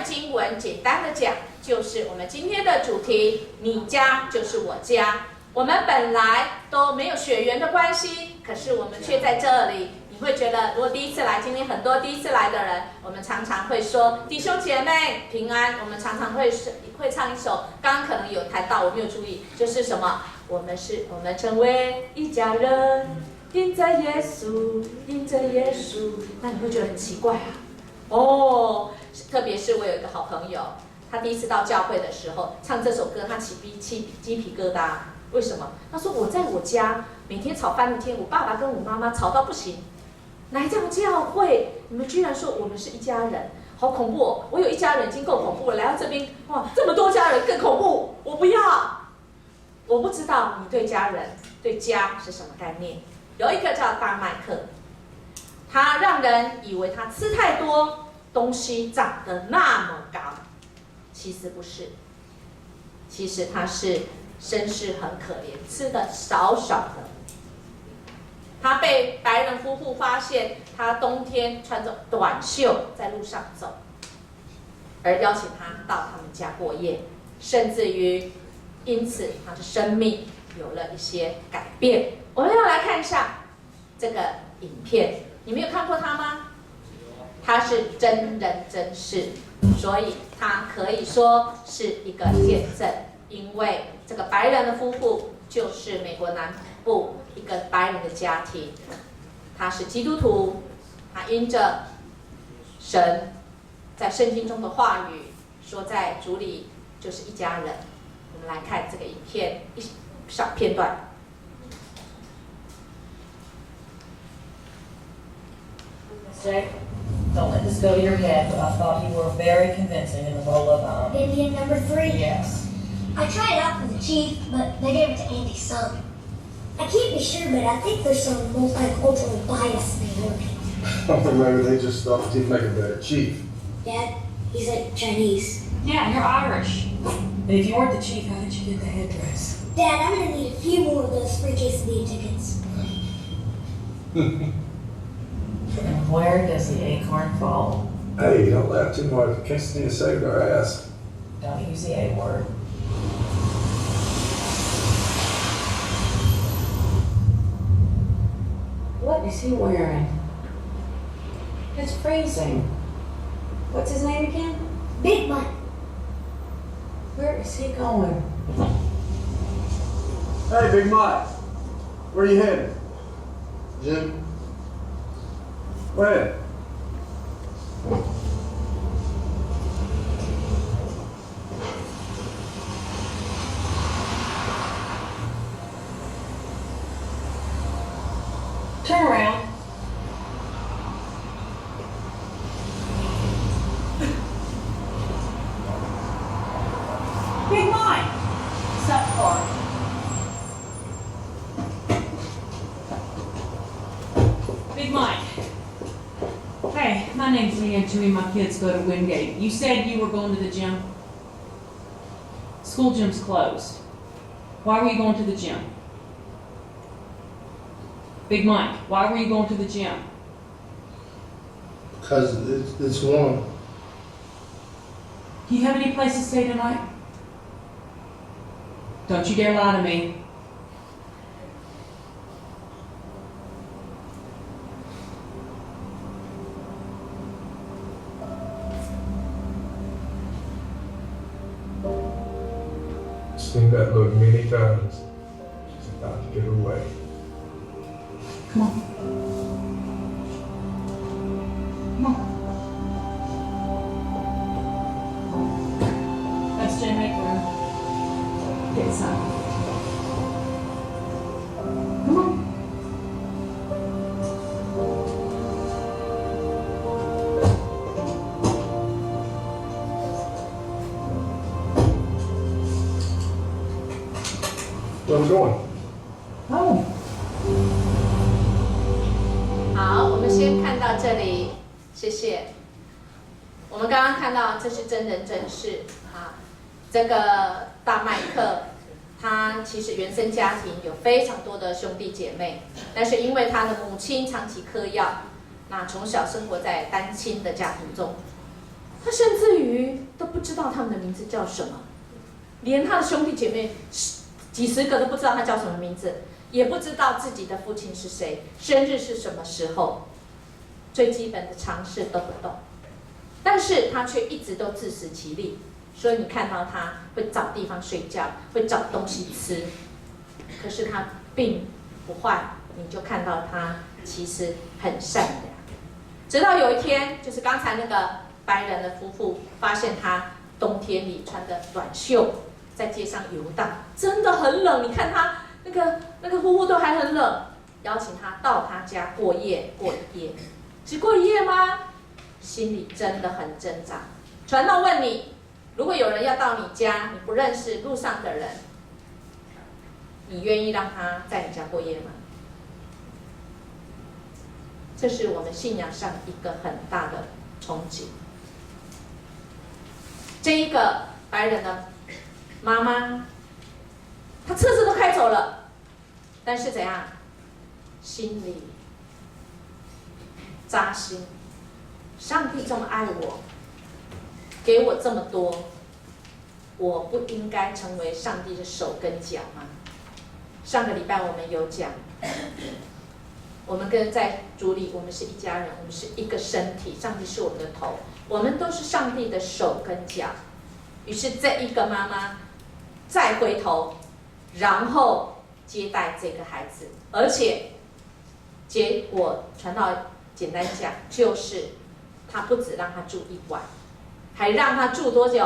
段经文简单的讲，就是我们今天的主题：你家就是我家。我们本来都没有血缘的关系，可是我们却在这里。你会觉得，如果第一次来，今天很多第一次来的人，我们常常会说弟兄姐妹平安。我们常常会唱一首，刚刚可能有谈到，我没有注意，就是什么？我们成为一家人，因着耶稣，因着耶稣。那你会觉得很奇怪啊？哦，特别是我有一个好朋友，他第一次到教会的时候唱这首歌，他起鸡皮疙瘩。为什么？他说我在我家每天吵翻了天，我爸爸跟我妈妈吵到不行，来这样教会，你们居然说我们是一家人，好恐怖哦！我有一家人已经够恐怖了，来到这边，哇，这么多家人更恐怖，我不要。我不知道你对家人、对家是什么概念。有一个叫大麦克，他让人以为他吃太多东西长得那么高，其实不是，其实他是身世很可怜，吃的少少的。他被白人夫妇发现，他冬天穿着短袖在路上走，而邀请他到他们家过夜，甚至于因此他的生命有了一些改变。我们要来看一下这个影片，你没有看过他吗？他是真人真事，所以他可以说是一个见证。因为这个白人的夫妇就是美国南部一个白人的家庭，他是基督徒，他因着神在圣经中的话语说，在主里就是一家人。我们来看这个影片一小片段。Don't let this go to your head, but I thought you were very convincing in the role of Indian number 3? Yes. I tried out for the chief, but they gave it to Andy's son. I can't be sure, but I think there's some multicultural bias there. Maybe they just thought he'd make a better chief. Dad, he's like Chinese. Yeah, you're Irish. And if you weren't the chief, how did you get the headdress? Dad, I'm gonna need a few more of those free quesadilla tickets. And where does the acorn fall? Hey, don't laugh too much. Quesadilla saved our ass. Don't use the A word. What is he wearing? It's freezing. What's his name again? Big Mike. Where is he going? Hey, Big Mike. Where are you headed? Jim? Where? Turn around. Big Mike! What's that for? Big Mike. Hey, my name's Leanne. Two of my kids go to Wingate. You said you were going to the gym? School gym's closed. Why were you going to the gym? Big Mike, why were you going to the gym? Because it's warm. Do you have any place to stay tonight? Don't you dare lie to me. Seen that look many times. She's about to get away. Come on. Come on. That's Jay Maker. Get some. Come on. Where we going? Oh. 好，我们先看到这里，谢谢。我们刚刚看到这是真人真事啊，这个大麦克他其实原生家庭有非常多的兄弟姐妹，但是因为他的母亲长期嗑药，那从小生活在单亲的家庭中，他甚至于都不知道他们的名字叫什么，连他的兄弟姐妹几十个都不知道他叫什么名字，也不知道自己的父亲是谁，生日是什么时候，最基本的常识都不懂。但是他却一直都自食其力，所以你看到他会找地方睡觉，会找东西吃，可是他并不坏，你就看到他其实很善良。直到有一天，就是刚才那个白人的夫妇发现他冬天里穿的短袖在街上游荡，真的很冷。你看他那个夫妇都还很冷，邀请他到他家过夜，只过一夜吗？心里真的很挣扎。传道问你，如果有人要到你家，你不认识路上的人，你愿意让他在你家过夜吗？这是我们信仰上一个很大的冲击。这一个白人的妈妈，她车子都开走了，但是怎样，心里扎心，上帝这么爱我，给我这么多，我不应该成为上帝的手跟脚吗？上个礼拜我们有讲，我们跟在主里，我们是一家人，我们是一个身体，上帝是我们的头，我们都是上帝的手跟脚。于是这一个妈妈再回头，然后接待这个孩子，而且结果传道简单讲，就是他不止让他住1晚，还让他住多久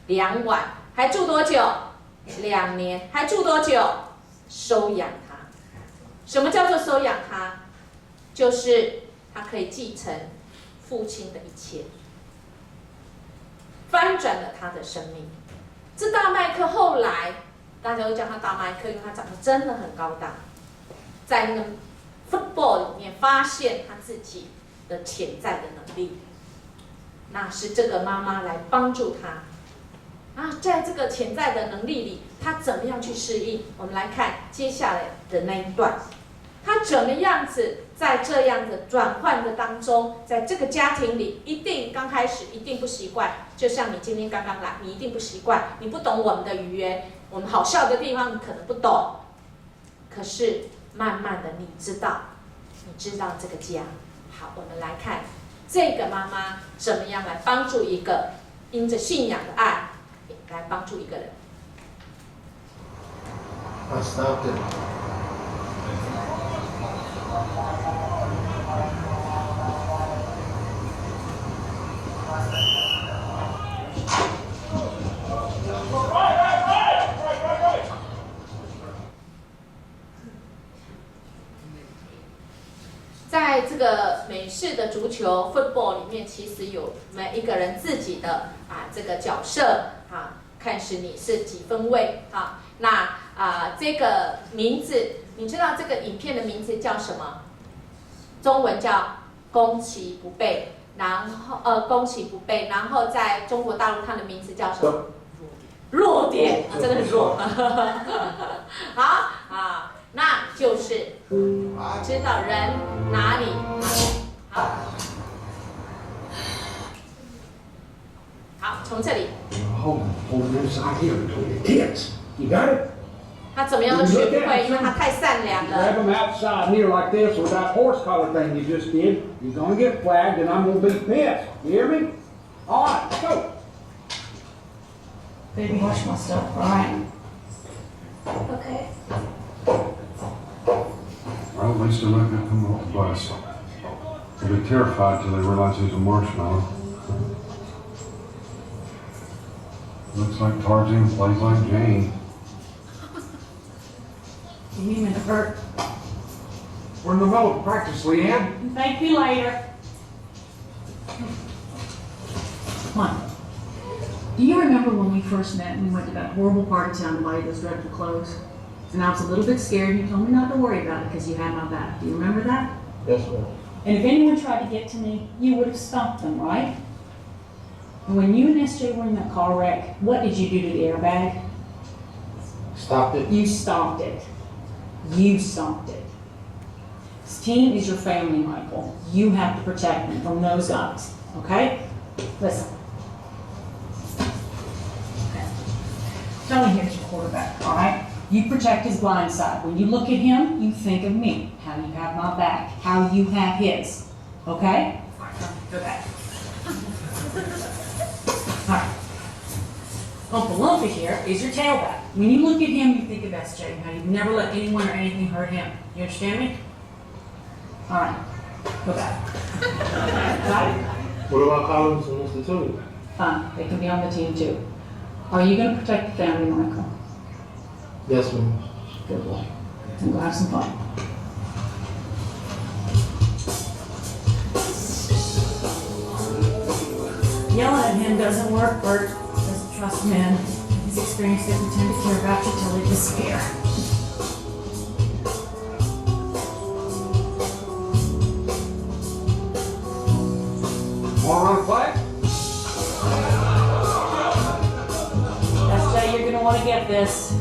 ？2晚，还住多久？2年，还住多久？收养他。什么叫做收养他？就是他可以继承父亲的一切，翻转了他的生命。这大麦克后来大家都叫他大麦克，因为他长得真的很高大，在那个 football 里面发现他自己的潜在的能力，那是这个妈妈来帮助他。在这个潜在的能力里，他怎么样去适应？我们来看接下来的那一段，他怎么样子在这样的转换的当中，在这个家庭里，一定刚开始一定不习惯，就像你今天刚刚来，你一定不习惯，你不懂我们的语言，我们好笑的地方你可能不懂，可是慢慢的你知道这个家。好，我们来看这个妈妈怎么样来帮助一个因着信仰的爱来帮助一个人。I stopped it. Right. 在这个美式的足球 football 里面，其实有每一个人自己的这个角色看是你是几分位那这个名字，你知道这个影片的名字叫什么？中文叫攻其不备，然后攻其不备，然后在中国大陆它的名字叫什么？弱点，真的很弱。好那就是知道人哪里好，从这里。Hold inside here between the tits. You got it? 他怎么样都学不会，因为他太善良 Grab 了。 them outside here like this with that horse collar thing you just did. You're gonna get flagged and I'm gonna be pissed. You hear me? All right, let's go. Baby, watch my stuff, all right? Okay. Well, at least they're not gonna come off the bus. They'll be terrified till they realize he's a marshmallow. Looks like Tarzan plays like Jane. You need me to hurt. We're in the middle of practice, Leanne. Thank you later. Come on. Do you remember when we first met and we went to that horrible part of town to buy you those dreadful clothes? And I was a little bit scared and you told me not to worry about it because you had my back. Do you remember that? Yes, ma'am. And if anyone tried to get to me, you would have stopped them, right? And when you and SJ were in that car wreck, what did you do to the airbag? Stopped it. You stopped it. You stopped it. This team is your family, Michael. You have to protect them from those guys, okay? Listen. Tony here's your quarterback, all right? You protect his blind side. When you look at him, you think of me. How you have my back. How you have his. Okay? Go back. All right. Uncle Lumpy here is your tailback. When you look at him, you think of SJ. How you never let anyone or anything hurt him. You understand me? All right. Go back. Got it? What about Collins and Mr. Tony? Fine. They can be on the team too. Are you going to protect the family, Michael? Yes, ma'am. Good boy. And go have some fun. Yelling at him doesn't work, Bert. Doesn't trust men. His experience doesn't tend to care about you till they disappear. Wanna run a play? SJ, you're going to want to get this.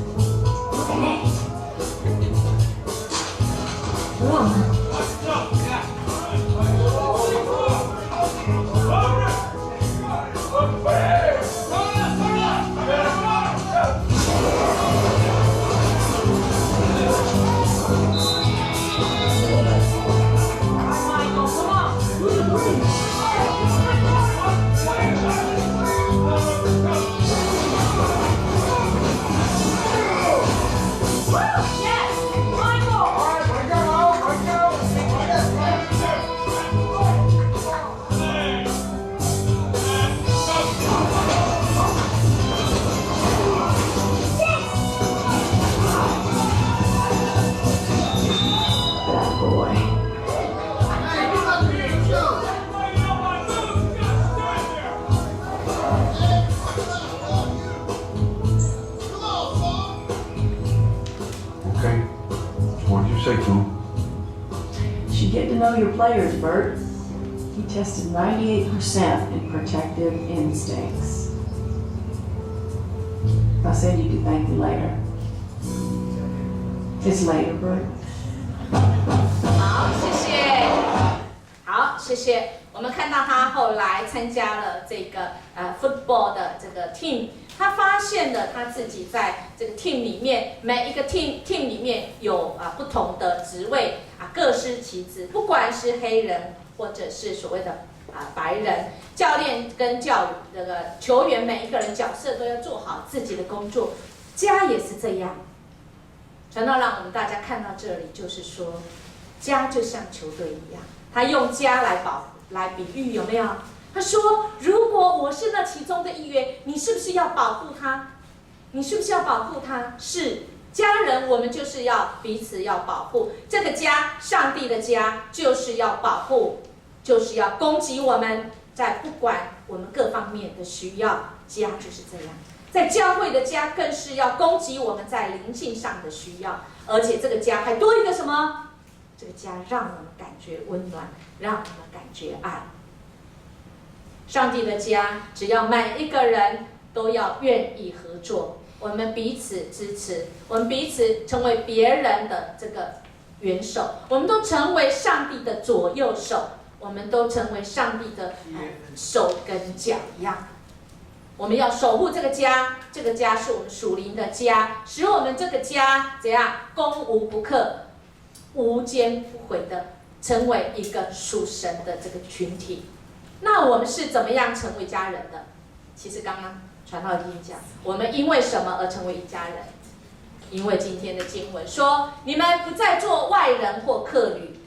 Okay. What did you say to him? You should get to know your players, Bert. He tested 98% in protective instincts. I said you could thank me later. It's later, Bert. 好，谢谢。好，谢谢。我们看到他后来参加了这个football 的这个 team， 他发现了他自己在这个 team 里面，每一个 team 里面有不同的职位各司其职，不管是黑人或者是所谓的白人，教练跟这个球员每一个人角色都要做好自己的工作，家也是这样。传道让我们大家看到这里，就是说，家就像球队一样，他用家来比喻，有没有？他说，如果我是那其中的一员，你是不是要保护他？你是不是要保护他？是家人，我们就是要彼此要保护。这个家，上帝的家，就是要保护，就是要供给我们在不管我们各方面的需要，家就是这样。在教会的家更是要供给我们在灵性上的需要，而且这个家还多一个什么？这个家让我们感觉温暖，让我们感觉爱。上帝的家，只要每一个人都要愿意合作，我们彼此支持，我们彼此成为别人的这个元首，我们都成为上帝的左右手，我们都成为上帝的手跟脚一样。我们要守护这个家，这个家是我们属灵的家，使我们这个家怎样攻无不克、无坚不摧的成为一个属神的这个群体。那我们是怎么样成为家人的？其实刚刚传道已经讲，我们因为什么而成为一家人？因为今天的经文说，你们不再做外人或客旅，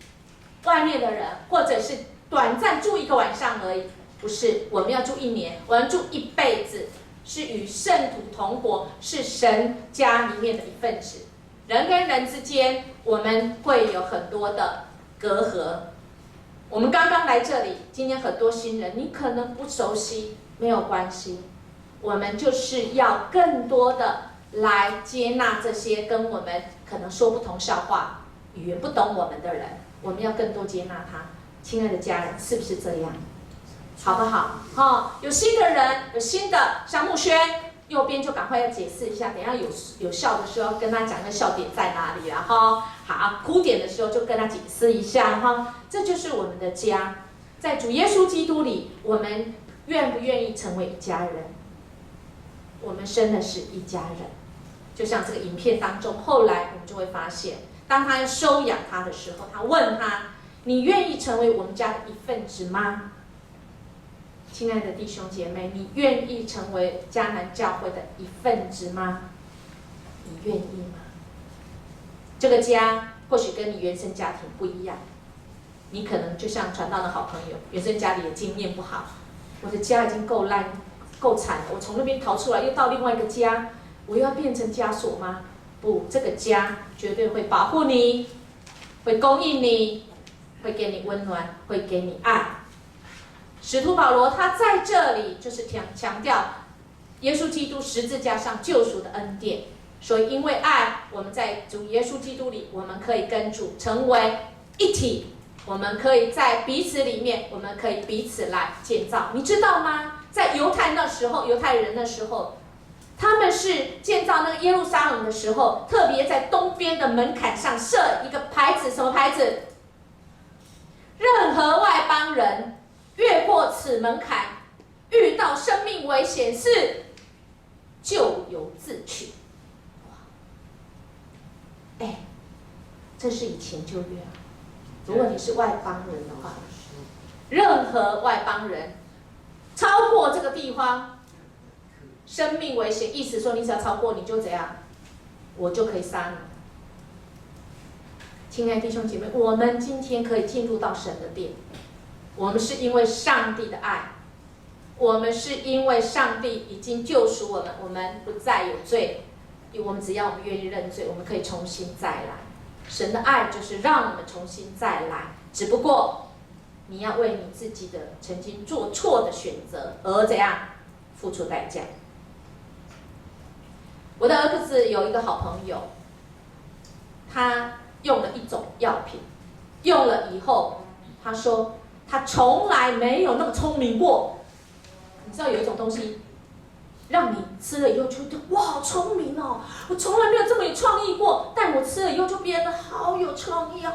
外面的人，或者是短暂住一个晚上而已。不是，我们要住1年，我们住一辈子，是与圣徒同活，是神家里面的一份子。人跟人之间，我们会有很多的隔阂。我们刚刚来这里，今天很多新人，你可能不熟悉，没有关系。我们就是要更多的来接纳这些跟我们可能说不同笑话、语言不懂我们的人，我们要更多接纳他。亲爱的家人，是不是这样？好不好？有新的人，有新的，像木轩，右边就赶快要解释一下，等一下有笑的时候跟他讲那笑点在哪里，然后好哭点的时候就跟他解释一下哈。这就是我们的家，在主耶稣基督里，我们愿不愿意成为一家人？我们真的是一家人。就像这个影片当中，后来我们就会发现，当他要收养他的时候，他问他：“你愿意成为我们家的一份子吗？”亲爱的弟兄姐妹，你愿意成为迦南教会的一份子吗？你愿意吗？这个家或许跟你原生家庭不一样，你可能就像传道的好朋友，原生家里的经验不好，我的家已经够烂、够惨了，我从那边逃出来，又到另外一个家，我又要变成枷锁吗？不，这个家绝对会保护你，会供应你，会给你温暖，会给你爱。使徒保罗他在这里就是强调耶稣基督十字架上救赎的恩典，所以因为爱，我们在主耶稣基督里，我们可以跟主成为一体，我们可以在彼此里面，我们可以彼此来建造。你知道吗？在犹太人那时候，他们是建造那个耶路撒冷的时候，特别在东边的门槛上设一个牌子，什么牌子？任何外邦人越过此门槛，遇到生命危险是咎由自取。这是以前就约。如果你是外邦人的话，任何外邦人超过这个地方，生命危险，意思说你只要超过，你就怎样，我就可以杀你。亲爱的弟兄姐妹，我们今天可以进入到神的殿，我们是因为上帝的爱，我们是因为上帝已经救赎我们，我们不再有罪，我们只要我们愿意认罪，我们可以重新再来。神的爱就是让我们重新再来，只不过你要为你自己的曾经做错的选择而怎样付出代价。我的儿子有一个好朋友，他用了一种药品，用了以后，他说他从来没有那么聪明过。你知道有一种东西，让你吃了以后觉得哇好聪明哦，我从来没有这么有创意过，但我吃了以后就变得好有创意啊，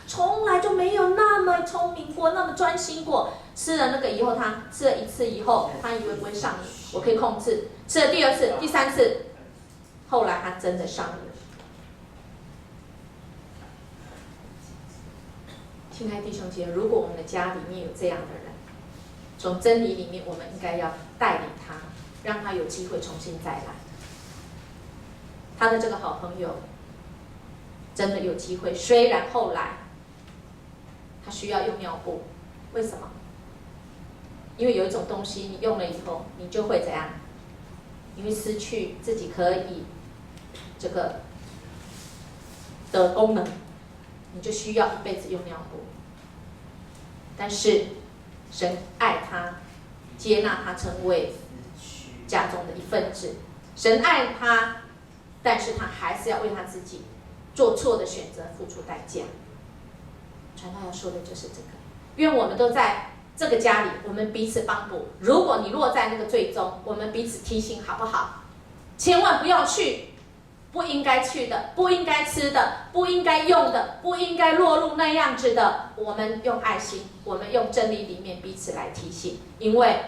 从来就没有那么聪明过，那么专心过。吃了那个以后，他吃了一次以后，他以为不会上瘾，我可以控制。吃了第二次、第三次，后来他真的上瘾了。亲爱的弟兄姐妹，如果我们的家里面有这样的人，从真理里面，我们应该要带领他，让他有机会重新再来。他的这个好朋友真的有机会，虽然后来他需要用尿布，为什么？因为有一种东西你用了以后，你就会怎样？你会失去自己可以这个的功能，你就需要一辈子用尿布。但是神爱他，接纳他成为家中的一份子。神爱他，但是他还是要为他自己做错的选择付出代价。传道要说的就是这个。愿我们都在这个家里，我们彼此帮补。如果你落在那个罪中，我们彼此提醒好不好？千万不要去不应该去的、不应该吃的、不应该用的、不应该落入那样子的。我们用爱心，我们用真理里面彼此来提醒，因为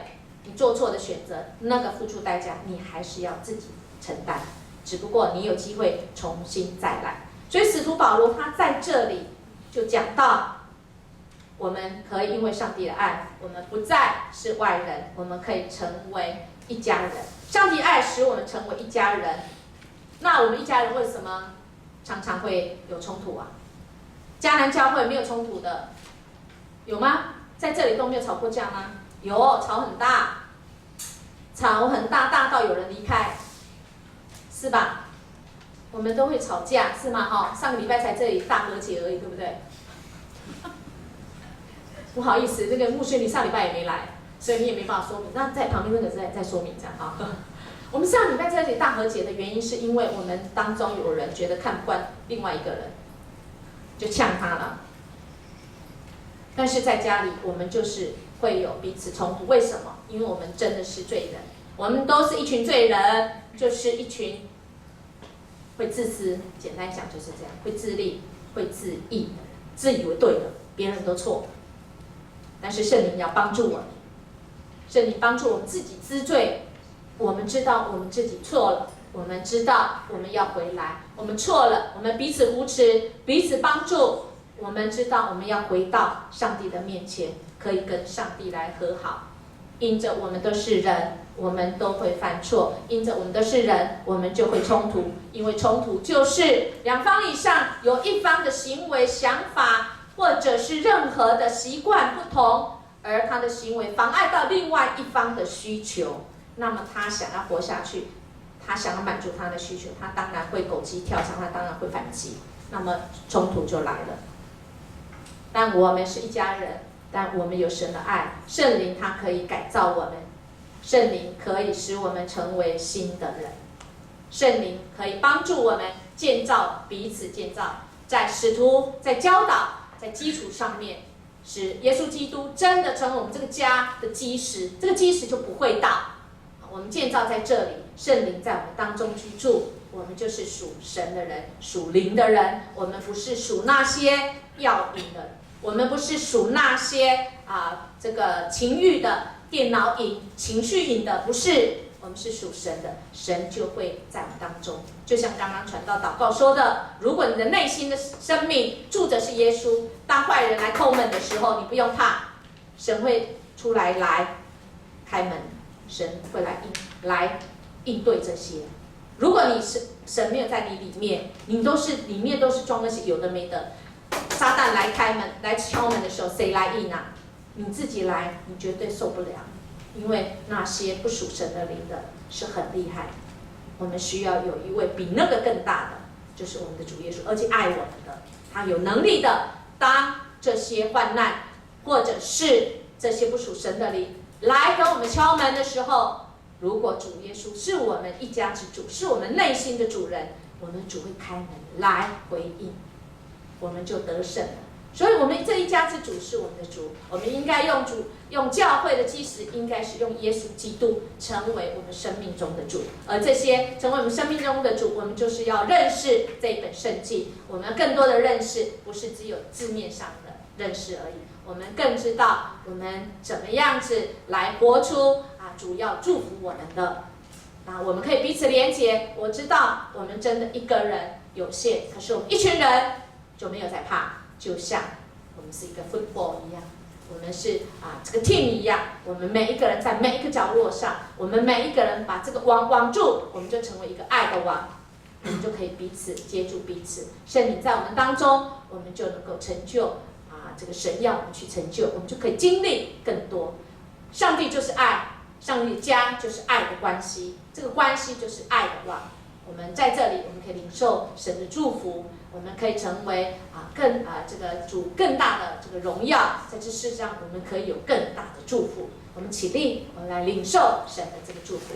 你做错的选择，那个付出代价，你还是要自己承担。只不过你有机会重新再来。所以使徒保罗他在这里就讲到，我们可以因为上帝的爱，我们不再是外人，我们可以成为一家人。上帝爱使我们成为一家人。那我们一家人为什么常常会有冲突啊？迦南教会没有冲突的，有吗？在这里都没有吵过架吗？有，吵很大，吵很大，大到有人离开，是吧？我们都会吵架，是吗？哈，上个礼拜才这里大和解而已，对不对？不好意思，那个穆轩你上礼拜也没来，所以你也没办法说明。那在旁边那个再说明这样哈。我们上礼拜在这里大和解的原因，是因为我们当中有人觉得看不惯另外一个人，就呛他了。但是在家里，我们就是会有彼此冲突。为什么？因为我们真的是罪人，我们都是一群罪人，就是一群会自私，简单讲就是这样，会自利、会自义，自以为对了，别人都错。但是圣灵要帮助我们，圣灵帮助我们自己知罪，我们知道我们自己错了，我们知道我们要回来，我们错了，我们彼此扶持，彼此帮助，我们知道我们要回到上帝的面前，可以跟上帝来和好。因着我们都是人，我们都会犯错；因着我们都是人，我们就会冲突。因为冲突就是两方以上有一方的行为、想法，或者是任何的习惯不同，而他的行为妨碍到另外一方的需求，那么他想要活下去，他想要满足他的需求，他当然会狗急跳墙，他当然会反击，那么冲突就来了。但我们是一家人。但我们有神的爱，圣灵它可以改造我们，圣灵可以使我们成为新的人，圣灵可以帮助我们建造彼此建造，在使徒、在教导、在基础上面，使耶稣基督真的成为我们这个家的基石，这个基石就不会倒。我们建造在这里，圣灵在我们当中居住，我们就是属神的人，属灵的人，我们不是属那些要瘾的人。我们不是属那些这个情欲的、电脑瘾、情绪瘾的，不是，我们是属神的，神就会在我们当中。就像刚刚传道祷告说的，如果你的内心的生命住着是耶稣，当坏人来叩门的时候，你不用怕，神会出来开门，神会来应对这些。如果你神没有在你里面，你里面都是装那些有的没的。撒旦来开门、来敲门的时候，谁来应啊？你自己来，你绝对受不了，因为那些不属神的灵的是很厉害的。我们需要有一位比那个更大的，就是我们的主耶稣，而且爱我们的，他有能力的。当这些患难或者是这些不属神的灵来跟我们敲门的时候，如果主耶稣是我们一家之主，是我们内心的主人，我们主会开门来回应。我们就得胜了。所以我们这一家之主是我们的主，我们应该用教会的基石，应该是用耶稣基督成为我们生命中的主。而这些成为我们生命中的主，我们就是要认识这一本圣经。我们更多的认识，不是只有字面上的认识而已，我们更知道我们怎么样子来活出主要祝福我们的。我们可以彼此连结。我知道我们真的一个人有限，可是我们一群人就没有在怕，就像我们是一个 football 一样，我们是这个 team 一样，我们每一个人在每一个角落上，我们每一个人把这个网网住，我们就成为一个爱的网，我们就可以彼此接住彼此。圣灵在我们当中，我们就能够成就这个神要我们去成就，我们就可以经历更多。上帝就是爱，上帝家就是爱的关系，这个关系就是爱的网。我们在这里，我们可以领受神的祝福，我们可以成为这个主更大的这个荣耀，在这世上我们可以有更大的祝福。我们起立，我们来领受神的这个祝福。